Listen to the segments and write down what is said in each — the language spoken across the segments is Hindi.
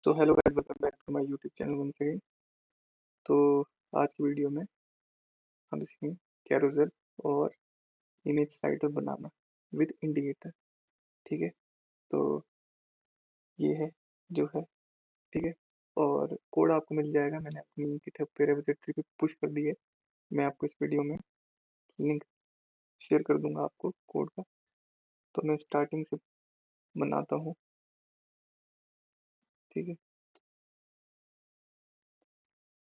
So hello guys, welcome back to my YouTube channel once again. तो आज की वीडियो में हम सीखेंगे कैरोसेल और इमेज स्लाइडर बनाना विद इंडिकेटर। ठीक है, तो ये है जो है। ठीक है, और कोड आपको मिल जाएगा। मैंने अपनी गिटहब पे रिपॉजिटरी पे पुश कर दी है। मैं आपको इस वीडियो में लिंक शेयर कर दूंगा आपको कोड का। तो मैं स्टार्टिंग से बनाता हूँ। ठीक है,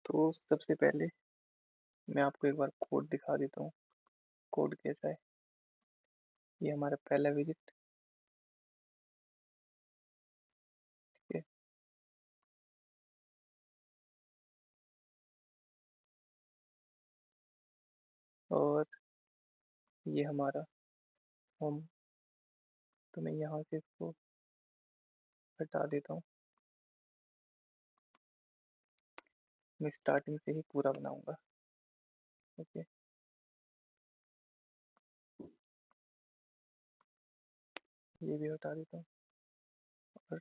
तो सबसे पहले मैं आपको एक बार कोड दिखा देता हूँ। कोड कैसा है, ये हमारा पहला विजिट है। और ये हमारा होम। तो मैं यहाँ से इसको हटा देता हूँ। मैं स्टार्टिंग से ही पूरा बनाऊंगा। ओके, ये भी हटा देता हूँ और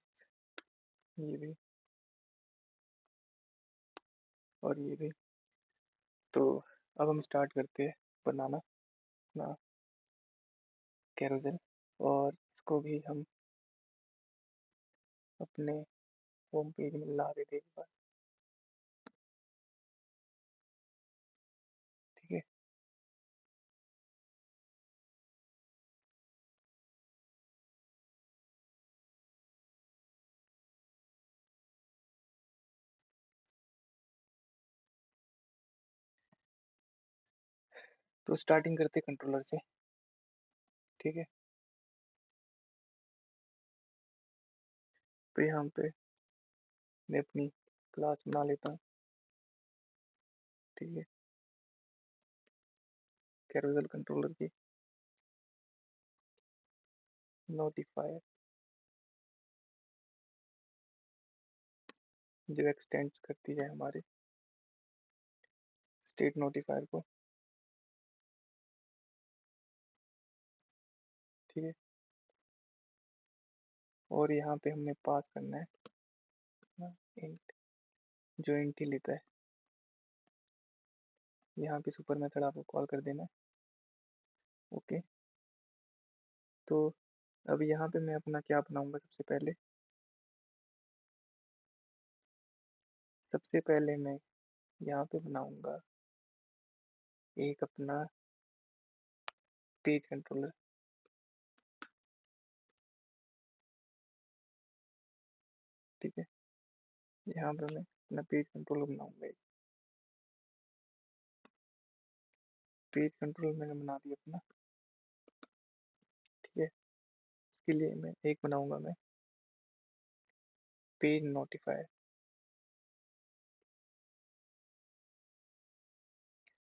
ये भी और ये भी। तो अब हम स्टार्ट करते हैं बनाना अपना कैरोसेल, और इसको भी हम अपने होम पेज में ला देते हैं एक बार। ठीक है, तो स्टार्टिंग करते हैं कंट्रोलर से। ठीक है, तो यहाँ पे मैं अपनी क्लास बना लेता हूँ। ठीक है, कैरोसेल कंट्रोलर की नोटिफायर जो एक्सटेंड्स करती है हमारे स्टेट नोटिफायर को। ठीक है, और यहाँ पे हमने पास करना है ना इंट, जो इंट ही लेता है। यहाँ पे सुपर मेथड आपको कॉल कर देना है। ओके, तो अब यहाँ पे मैं अपना क्या बनाऊंगा। सबसे पहले मैं यहाँ पे बनाऊंगा एक अपना पेज कंट्रोलर। ठीक है, यहाँ पे मैं अपना पेज कंट्रोलर बनाऊंगा। एक पेज कंट्रोलर मैंने बना दिया अपना। ठीक है, इसके लिए मैं एक बनाऊंगा मैं पेज नोटिफायर।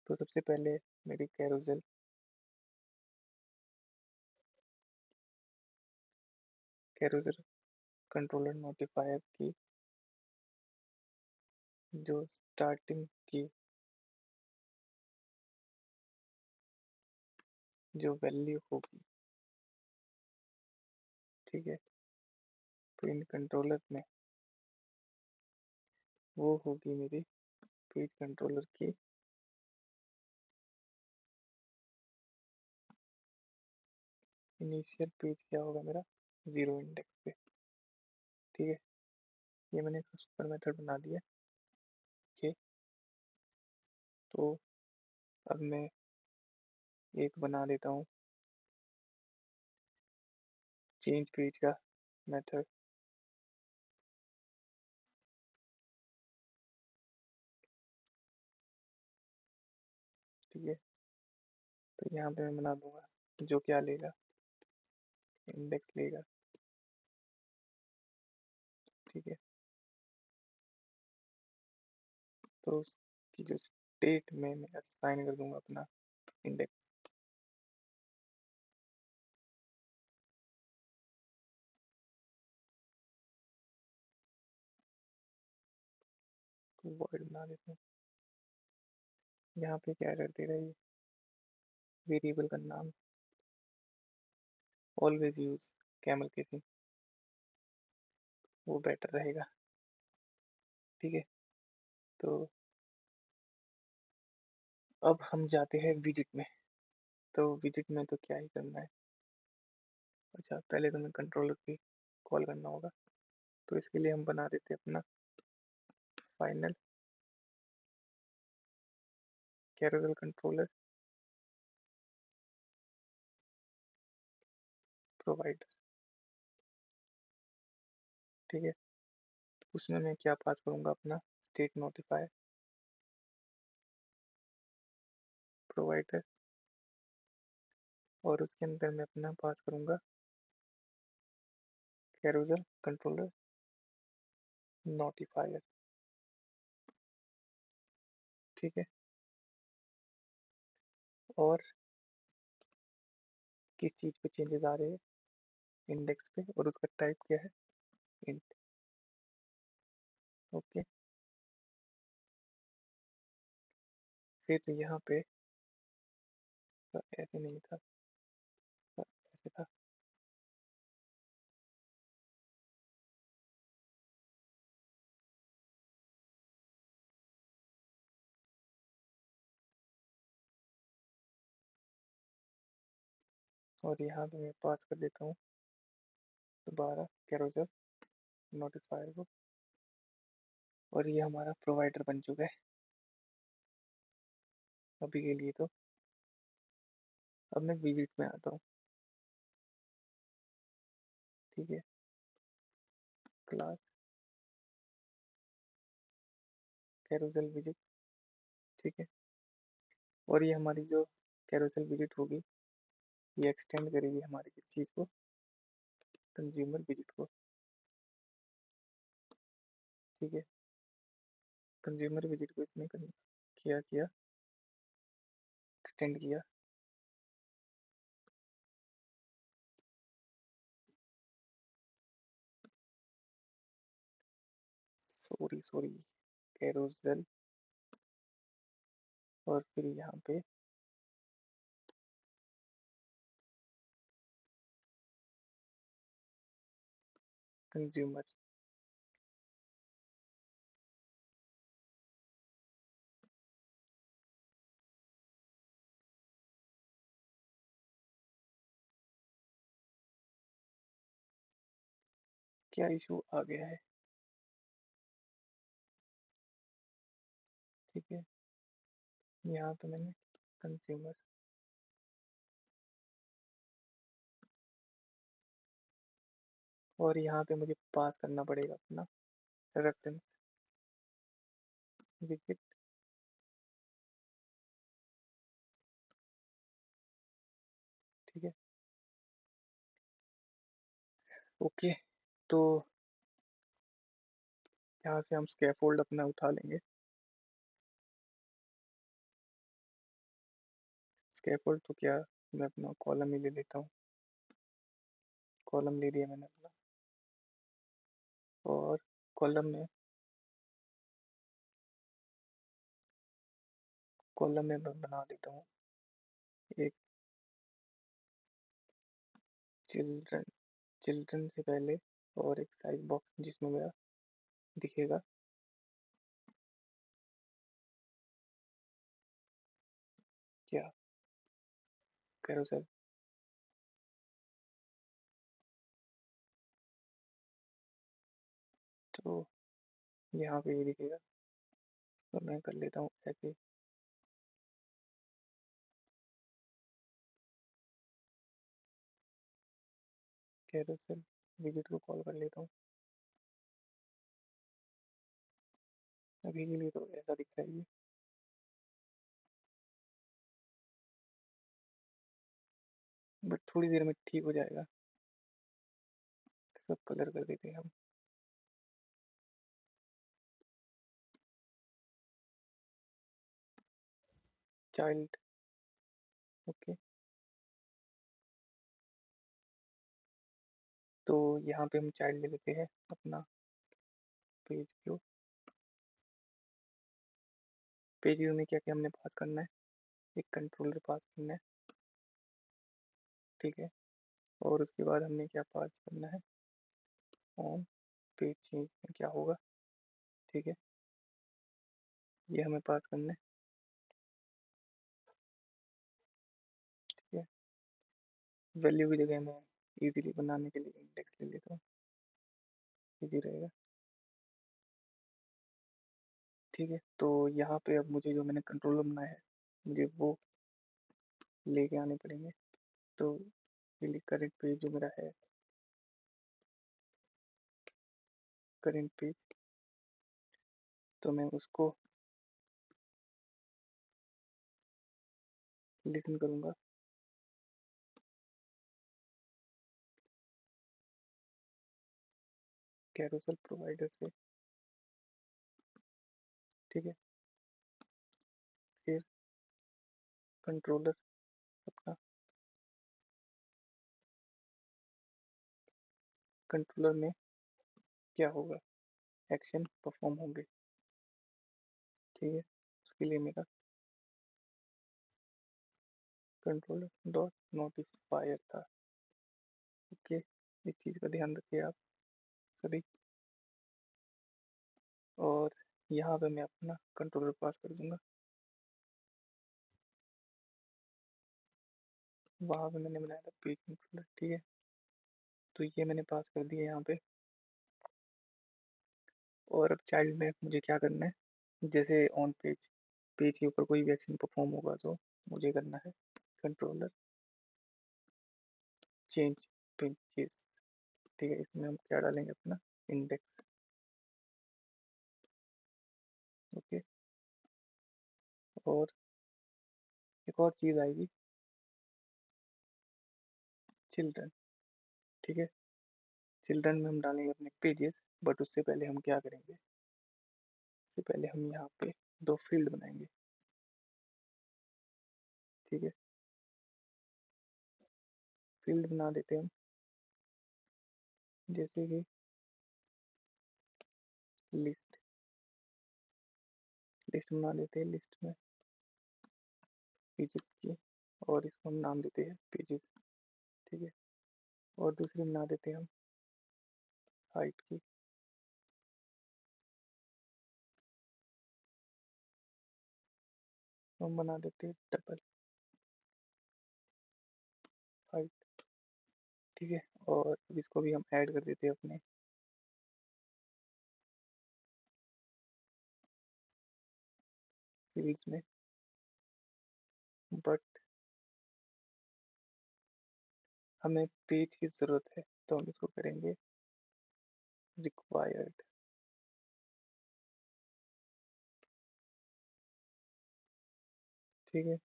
तो सबसे पहले मेरी कैरोसेल कंट्रोलर नोटिफायर की जो स्टार्टिंग की जो वैल्यू होगी, ठीक है, तो इन कंट्रोलर में वो होगी मेरी पेज कंट्रोलर की इनिशियल पेज। क्या होगा मेरा 0 इंडेक्स पे। ठीक है, ये मैंने इसका सुपर मेथड बना दिया। ओके, तो अब मैं एक बना देता हूँ चेंज पेज का मेथड। ठीक है, तो यहाँ पे मैं बना दूंगा जो क्या लेगा, इंडेक्स लेगा। ठीक है, तो उसकी जो स्टेट में मैं असाइन कर दूंगा अपना इंडेक्स। तो वर्ड बना देता हूँ। यहाँ पे क्या कर देगा ये वेरिएबल का नाम, ऑलवेज यूज कैमल केसिंग, वो बेटर रहेगा। ठीक है। तो अब हम जाते हैं विजिट में। तो विजिट में तो क्या ही करना है। अच्छा, पहले तो हमें कंट्रोलर की कॉल करना होगा। तो इसके लिए हम बना देते हैं अपना फाइनल कैरोसेल कंट्रोलर प्रोवाइडर। ठीक है। उसमें मैं क्या पास करूँगा, अपना स्टेट नोटिफायर प्रोवाइडर, और उसके अंदर मैं अपना पास करूँगा कैरोसेल कंट्रोलर नोटिफायर। ठीक है। और किस चीज़ पे चेंजेस आ रहे हैं, इंडेक्स पे, और उसका टाइप क्या है, इंट। ओके। फिर यहाँ पे ऐसे नहीं था, ऐसे था। और यहाँ पे मैं पास कर देता हूँ दोबारा कैरोसेल नोटिफायर को। और ये हमारा प्रोवाइडर बन चुका है अभी के लिए। तो अब मैं विजिट में आता हूँ। ठीक है। Class carousel visit. ठीक है। और ये हमारी जो कैरोसेल विजिट होगी, ये एक्सटेंड करेगी हमारी किस चीज़ को, कंज्यूमर विजिट को। ठीक है। कंज्यूमर विजिट को इसने किया एक्सटेंड किया। सॉरी कैरोसेल, और फिर यहाँ पे कंज्यूमर। क्या इशू आ गया है। ठीक है। यहाँ पे मैंने कंज्यूमर, और यहाँ पे मुझे पास करना पड़ेगा अपना रेफरेंस विजिट। ठीक है। ओके। तो यहाँ से हम स्कैफोल्ड अपना उठा लेंगे। स्कैफोल्ड तो क्या, मैं अपना कॉलम ही ले लेता हूँ। कॉलम ले लिया मैंने अपना, और कॉलम में मैं बना देता हूँ एक चिल्ड्रन, चिल्ड्रन से पहले, और एक साइज बॉक्स जिसमें मेरा दिखेगा क्या, कैरोसेल। तो यहाँ पे ये दिखेगा। तो मैं कर लेता हूँ ऐसे, कैरोसेल विजिट को कॉल कर लेता हूँ। अभी के लिए तो ऐसा दिख रहा है ये, बट थोड़ी देर में ठीक हो जाएगा। सब कलर कर देते हैं हम। चाइल्ड। ओके। तो यहाँ पे हम चाइल्ड ले लेते हैं अपना पेज व्यू। पेज व्यू में क्या क्या हमने पास करना है, एक कंट्रोलर पास करना है। ठीक है। और उसके बाद हमने क्या पास करना है, ऑन पेज चेंज में क्या होगा। ठीक है। ये हमें पास करना है। ठीक है, वैल्यू की जगह मैं इजीली बनाने के लिए इंडेक्स ले लेता हूँ, इजी रहेगा। ठीक है, तो यहाँ पे अब मुझे जो मैंने कंट्रोलर बनाया है मुझे वो लेके आने पड़ेंगे। तो ये करंट पेज जो मेरा है, करंट पेज, तो मैं उसको लिसन करूँगा। कैरोसेल प्रोवाइडर से। ठीक है, फिर कंट्रोलर अपना, कंट्रोलर में क्या होगा, एक्शन परफॉर्म होंगे। ठीक है, उसके लिए मेरा कंट्रोलर डॉट नोटिफायर था। ओके, इस चीज़ का ध्यान रखिए आप सभी। और यहाँ पे मैं अपना कंट्रोलर पास कर दूंगा। वहाँ पे मैंने बनाया था पेज कंट्रोलर। ठीक है, तो ये मैंने पास कर दिया यहाँ पे। और अब चाइल्ड में मुझे क्या करना है, जैसे ऑन पेज, पेज के ऊपर कोई भी एक्शन परफॉर्म होगा तो मुझे करना है कंट्रोलर चेंज पेजेस। ठीक है, इसमें हम क्या डालेंगे, अपना इंडेक्स। ओके, और एक और चीज़ आएगी, चिल्ड्रन। ठीक है, चिल्ड्रन में हम डालेंगे अपने पेजेस, बट उससे पहले हम क्या करेंगे, उससे पहले हम यहाँ पे दो फील्ड बनाएंगे। ठीक है, फील्ड बना देते हैं हम, जैसे कि लिस्ट, लिस्ट बना लेते हैं। लिस्ट में पेजेस की, और इसको हम नाम देते हैं पेजेस। ठीक है, और दूसरी बना देते हैं हम हाइट की, हम बना देते हैं डबल हाइट। ठीक है, और इसको भी हम ऐड कर देते हैं अपने फील्ड्स में। बट हमें पेज की ज़रूरत है, तो हम इसको करेंगे रिक्वायर्ड। ठीक है,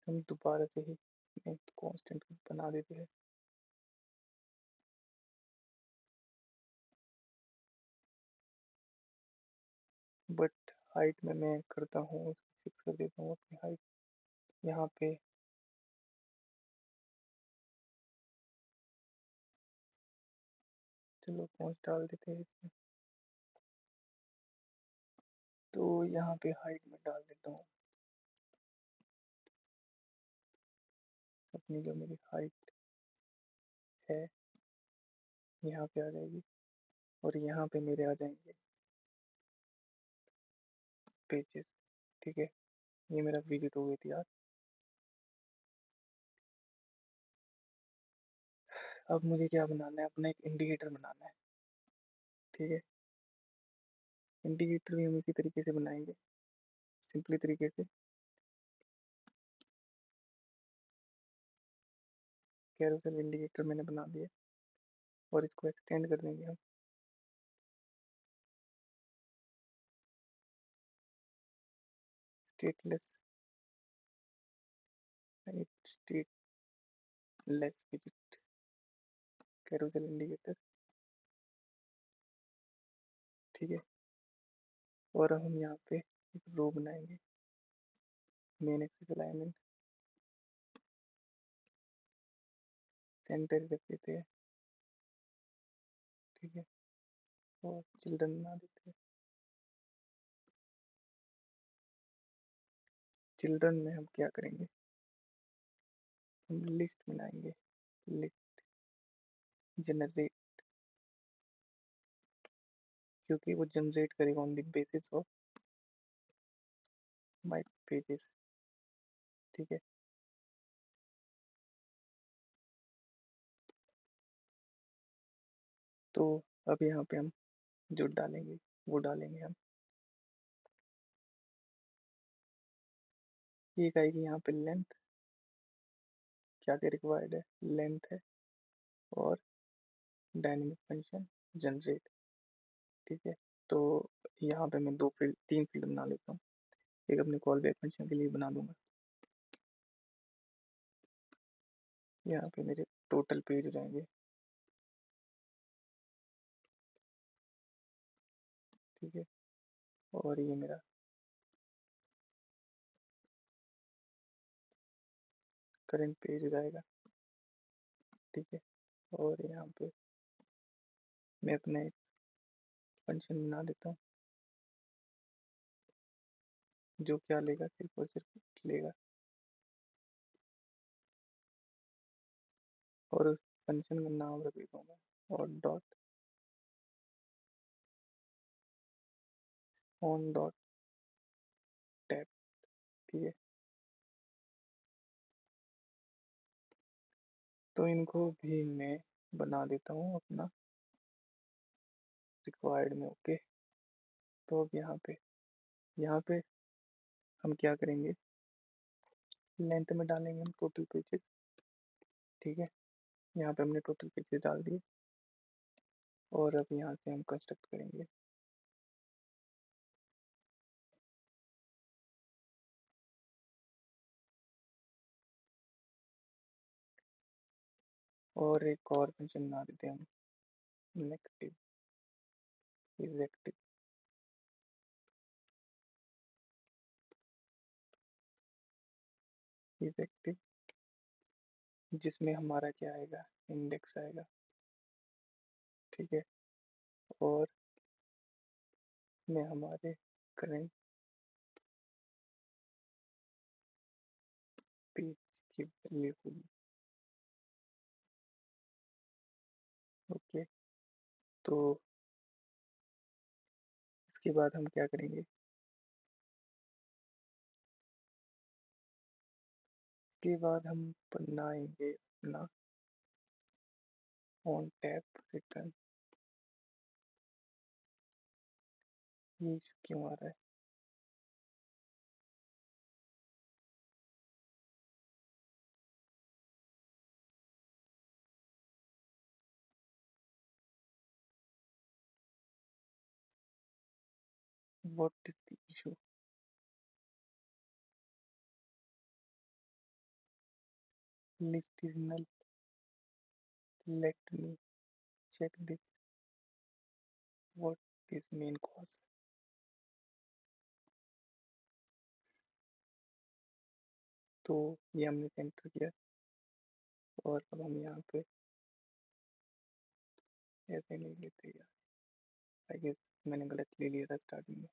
हम दोबारा से ही एक कांस्टेंट बना देते हैं। बट हाइट में मैं करता हूँ, फिक्स कर देता हूँ अपनी हाइट यहाँ पे। चलो पहुँच डाल देते हैं इसमें, तो यहाँ पे हाइट में डाल देता हूँ अपनी, जो मेरी हाइट है यहाँ पे आ जाएगी, और यहाँ पे मेरे आ जाएंगे पेजेस। ठीक है, ये मेरा विजिट हो गई थी यार। अब मुझे क्या बनाना है, अपना एक इंडिकेटर बनाना है। ठीक है, इंडिकेटर भी हम इसी तरीके से बनाएंगे, सिंपली तरीके से। कैरोसेल इंडिकेटर मैंने बना दिया, और इसको एक्सटेंड कर देंगे हम stateless, stateless visit carousel indicator. ठीक है, और अब हम यहाँ पे एक रो बनाएंगे, मेन एक्सिस अलाइनमेंट सेंटर रख देते हैं। ठीक है, और चिल्ड्रन बना देते हैं। चिल्ड्रन में हम क्या करेंगे, हम लिस्ट बनाएंगे, लिस्ट जनरेट, क्योंकि वो जनरेट करेगा on the basis of my pages. ठीक है, तो अब यहाँ पे हम जो डालेंगे वो डालेंगे हम, एक आएगी यहाँ पे लेंथ, क्या क्या रिक्वायर्ड है, लेंथ है और डायनेमिक फंक्शन जनरेट। ठीक है, तो यहाँ पे मैं तीन फील्ड बना लेता हूँ, एक अपने कॉल बैक फंक्शन के लिए बना दूंगा, यहाँ पे मेरे टोटल पेज हो जाएंगे। ठीक है, और ये मेरा करंट पेज हो जाएगा। ठीक है, और यहाँ पे मैं अपना एक फंक्शन बना देता हूँ जो क्या लेगा, सिर्फ और सिर्फ लेगा, और उस फंक्शन का नाम रख देता हूँ मैं, और डॉट ऑन डॉट टैप। ठीक है, तो इनको भी मैं बना देता हूँ अपना रिक्वायर्ड में। ओके, तो अब यहाँ पे हम क्या करेंगे, लेंथ में डालेंगे हम टोटल पेजेस। ठीक है, यहाँ पे हमने टोटल पेजेस डाल दिए, और अब यहाँ से हम कंस्ट्रक्ट करेंगे और एक और फंक्शन बना देते हैं हम, नेगेटिव इजेक्टिव। इजेक्टिव जिसमें हमारा क्या आएगा, इंडेक्स आएगा। ठीक है, और में हमारे करंट पेज की वैल्यू होगी। ओके, तो इसके बाद हम क्या करेंगे, इसके बाद हम बनाएंगे अपना ऑन टैप रिटर्न। ये क्यों आ रहा है, what is the issue, list is null, let me check this, what is main cause. तो ये हमने एंटर किया, और अब हम यहाँ पे ऐसे नहीं लेते यार, आई गेस मैंने गलत ले लिया था स्टार्टिंग में।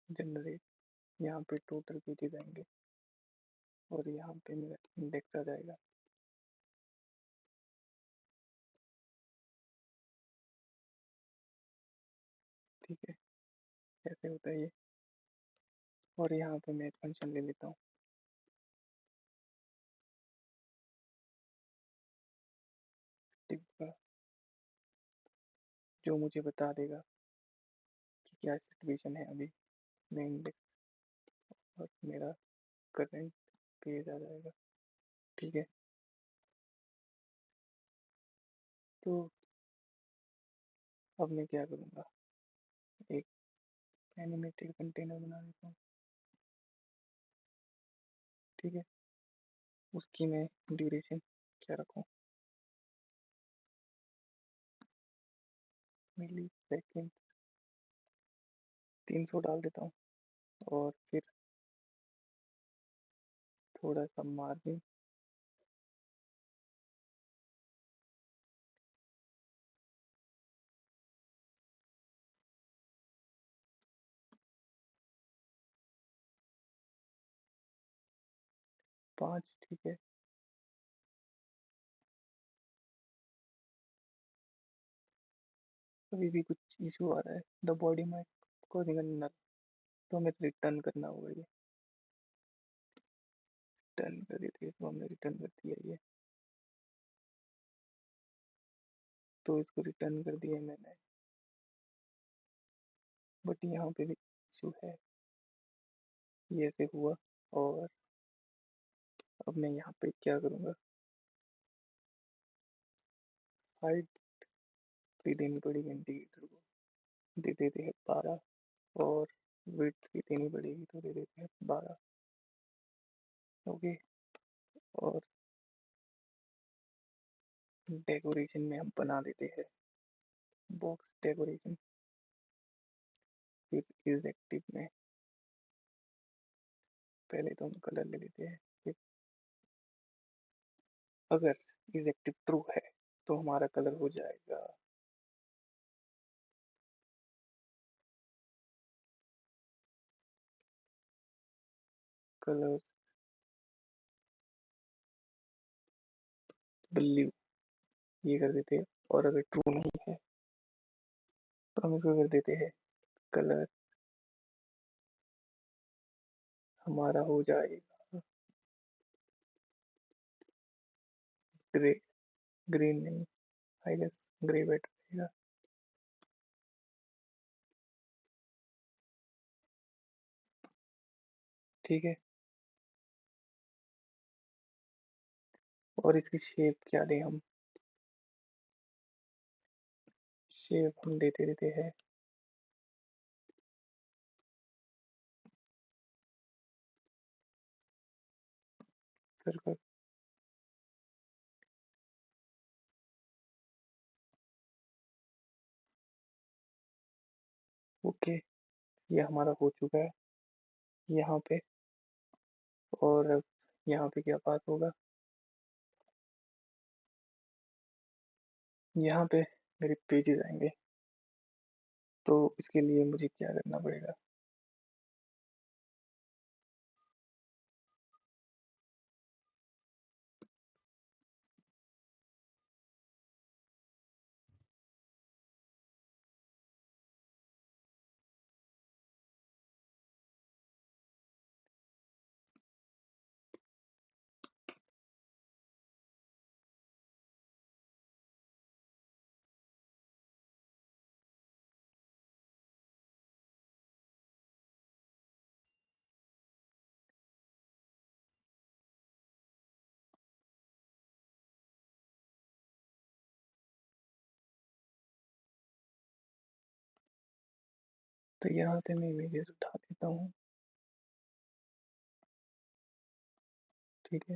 जनरेट, यहाँ पे टोटल पेजेस आएंगे, और यहाँ पे मेरा इंडेक्स आ जाएगा। ठीक है, कैसे होता है ये, और यहाँ पे मैं एक फंक्शन ले लेता हूँ, टिप का, जो मुझे बता देगा कि क्या सिचुएशन है अभी, मैं इंडेक्स और मेरा करंट पेज आ जाएगा। ठीक है, तो अब मैं क्या करूँगा, एक एनिमेटेड कंटेनर बना देता हूँ। ठीक है, उसकी मैं ड्यूरेशन क्या रखूँ, मिली सेकेंड 300 डाल देता हूँ, और फिर थोड़ा सा मार्जिन, 5, ठीक है। अभी भी कुछ इशू आ रहा है। द बॉडी माइट कॉजिंग नल, तो हमें रिटर्न करना होगा ये। रिटर्न कर देते हैं, तो हमने रिटर्न कर दिया ये, तो इसको रिटर्न कर दिया मैंने। बट यहाँ पे भी इशू है, ये ऐसे हुआ। और अब मैं यहाँ पे क्या करूँगा, हाइट भी देनी पड़ेगी इंडिकेटर को। दे देते हैं 12, और विड्थ भी देनी पड़ेगी, तो दे देते हैं 12। ओके। और डेकोरेशन में हम बना देते हैं बॉक्स डेकोरेशन। फिर इज एक्टिव में पहले तो हम कलर ले लेते हैं। फिर अगर इज एक्टिव ट्रू है तो हमारा कलर हो जाएगा कलर ब्लू, ये कर देते हैं। और अगर ट्रू नहीं है तो हम इसको कर देते हैं कलर हमारा हो जाएगा ग्रे। ग्रीन नहीं, आई गेस ग्रे बेटर रहेगा। ठीक है। और इसकी शेप क्या दें हम, शेप हम देते रहते हैं सर्कल। ओके, ये हमारा हो चुका है यहाँ पे। और अब यहाँ पे क्या बात होगा, यहाँ पे मेरे पेजेस आएंगे, तो इसके लिए मुझे क्या करना पड़ेगा। तो यहाँ से मैं इमेजेस उठा देता हूँ, ठीक है।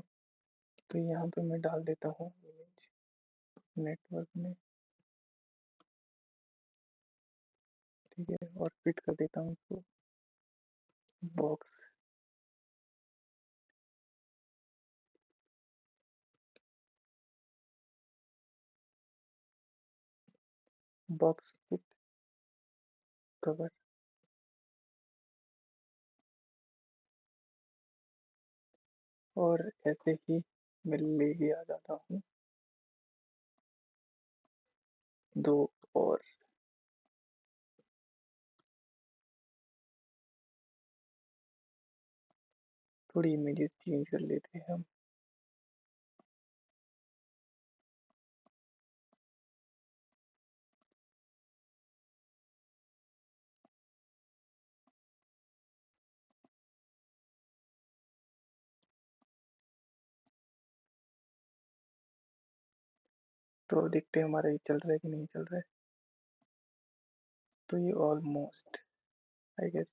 तो यहाँ पे मैं डाल देता हूँ इमेज नेटवर्क में, ठीक है। और फिट कर देता हूँ इसको बॉक्स, बॉक्स फिट कवर। और ऐसे ही मैं लेके आ जाता हूँ दो और। थोड़ी इमेजेस चेंज कर लेते हैं हम। तो अब देखते हैं हमारा ये चल रहा है कि नहीं चल रहा है। तो ये ऑलमोस्ट आई गेस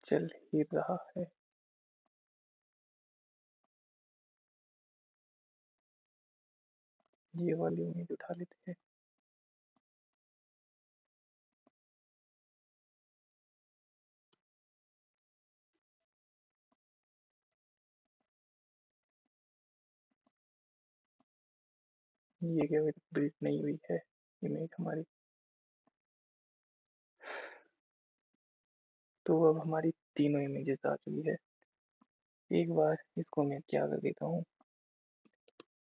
चल ही रहा है। ये वाली इमेज उठा लेते हैं। ये क्या बिल्ड नहीं हुई है इमेज हमारी। तो अब हमारी तीनों इमेजेस आ चुकी है। एक बार इसको मैं क्या कर देता हूँ,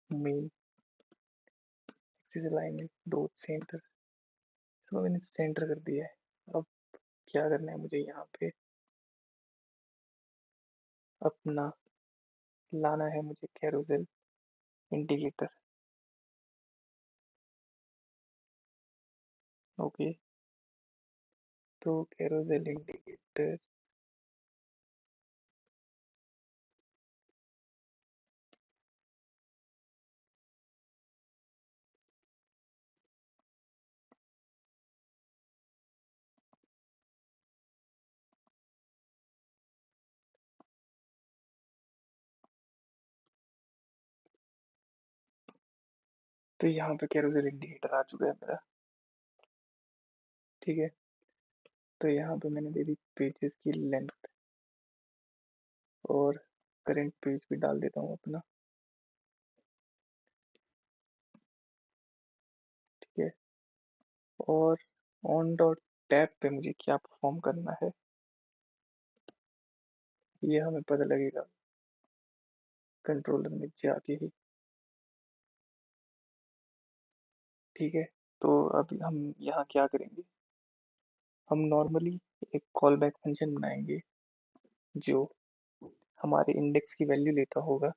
main axis line dot centre, इसको मैंने सेंटर कर दिया है। अब क्या करना है मुझे, यहाँ पे अपना लाना है मुझे कैरोसेल इंडिकेटर। ओके, तो कैरोसेल इंडिकेटर तो यहाँ पे कैरोसेल इंडिकेटर आ चुका है मेरा। ठीक है, तो यहाँ पे मैंने दे दी पेजेस की लेंथ, और करंट पेज भी डाल देता हूँ अपना। ठीक है, और ऑन डॉट टैब पे मुझे क्या परफॉर्म करना है ये हमें पता लगेगा कंट्रोलर में जाके ही। ठीक है, तो अभी हम यहाँ क्या करेंगे, हम नॉर्मली एक कॉल बैक फंक्शन बनाएंगे जो हमारे इंडेक्स की वैल्यू लेता होगा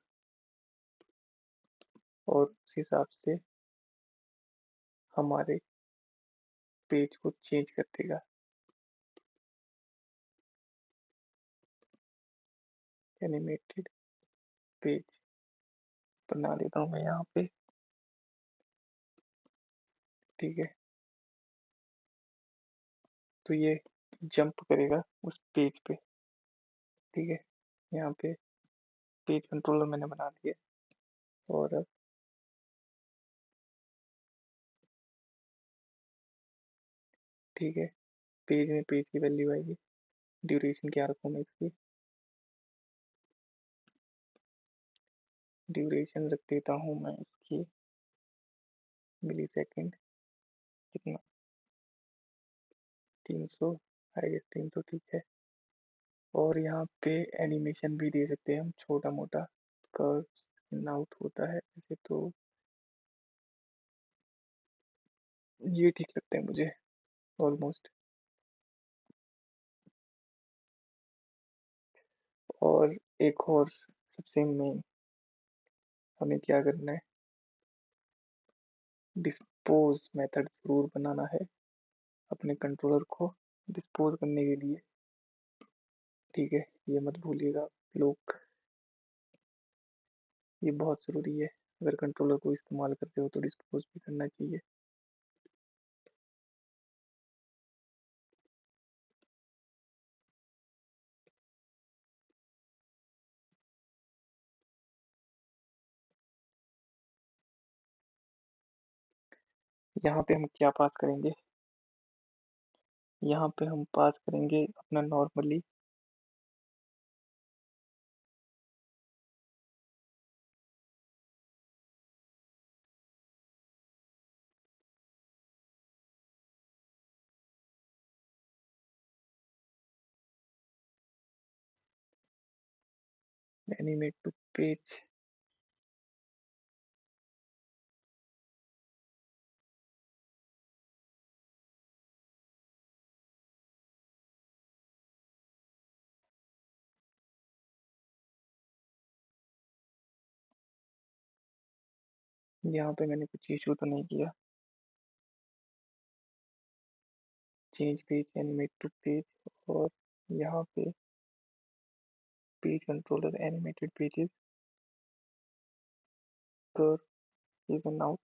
और उस हिसाब से हमारे पेज को चेंज कर देगा। एनिमेटेड पेज बना देता हूँ मैं यहाँ पे। ठीक है, तो ये जंप करेगा उस पेज पे। ठीक है, यहाँ पे पेज कंट्रोलर मैंने बना दिया, और अब ठीक है, पेज में पेज की वैल्यू आएगी। ड्यूरेशन क्या रखूँ मैं इसकी, ड्यूरेशन रख देता हूँ मैं इसकी मिली सेकेंड, कितना, 300, आई गेस 300 ठीक है। और यहाँ पे एनिमेशन भी दे सकते हैं हम, छोटा मोटा कर्व इन आउट होता है ऐसे, तो ये ठीक लगता है मुझे ऑलमोस्ट। और एक और सबसे मेन, हमें क्या करना है, डिस्पोज मेथड जरूर बनाना है अपने कंट्रोलर को डिस्पोज करने के लिए। ठीक है, ये मत भूलिएगा लोग, ये बहुत ज़रूरी है। अगर कंट्रोलर को इस्तेमाल करते हो तो डिस्पोज भी करना चाहिए। यहाँ पे हम क्या पास करेंगे, यहाँ पे हम पास करेंगे अपना नॉर्मली एनिमेट टू पेज। यहाँ पे मैंने कुछ इशू तो नहीं किया। Change page animate to page, और यहाँ पे page controller animated pages curve even out.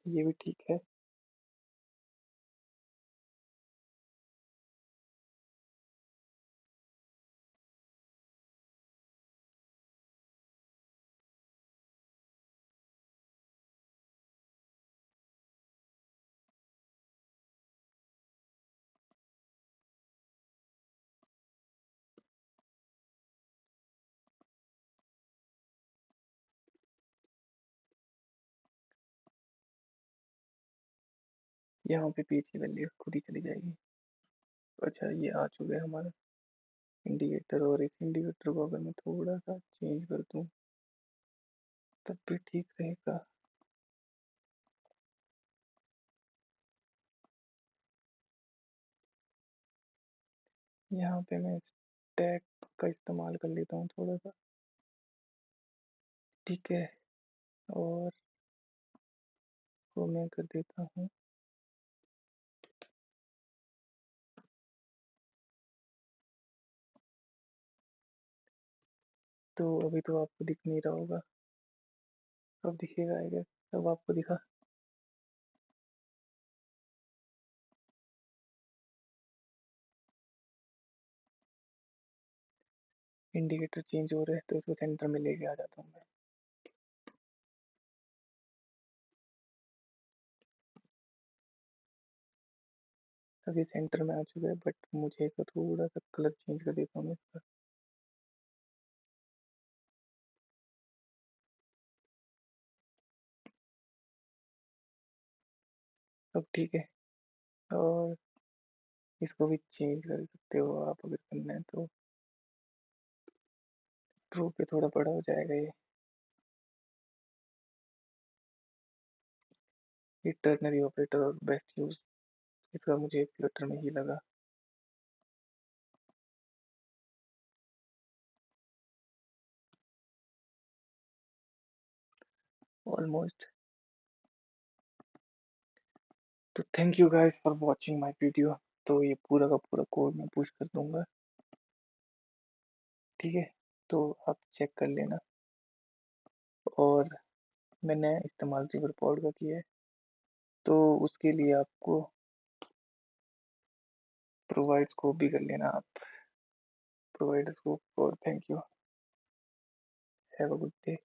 ये भी ठीक है। यहाँ पे पीछे वैल्यू खुद ही चली जाएगी। अच्छा ये आ चुका है हमारा इंडिकेटर, और इस इंडिकेटर को अगर मैं थोड़ा सा चेंज कर दूँ तब भी ठीक रहेगा। यहाँ पे मैं स्टैक का इस्तेमाल कर लेता हूँ थोड़ा सा, ठीक है। और को मैं कर देता हूँ, तो अभी तो आपको दिख नहीं रहा होगा, अब दिखेगा आएगा। अब आपको दिखा। इंडिकेटर चेंज हो रहा है तो इसको सेंटर में लेके आ जाता हूँ मैं। अभी सेंटर में आ चुका है, बट मुझे इसका थोड़ा सा कलर चेंज कर देता हूँ इसका। अब ठीक है। और इसको भी चेंज कर सकते हो आप अगर करना है तो। ट्रू पे थोड़ा बड़ा हो जाएगा ये। टर्नरी ऑपरेटर और बेस्ट यूज, इसका मुझे फ्लटर में ही लगा। ऑलमोस्ट। तो thank you guys for watching my video. तो ये पूरा का पूरा कोड मैं पुश कर दूंगा, ठीक है। तो आप चेक कर लेना। और मैंने इस्तेमाल रिवर पॉड का किया है, तो उसके लिए आपको प्रोवाइड स्कोप भी कर लेना आप। प्रोवाइड स्कोप, और thank you. Have a good day.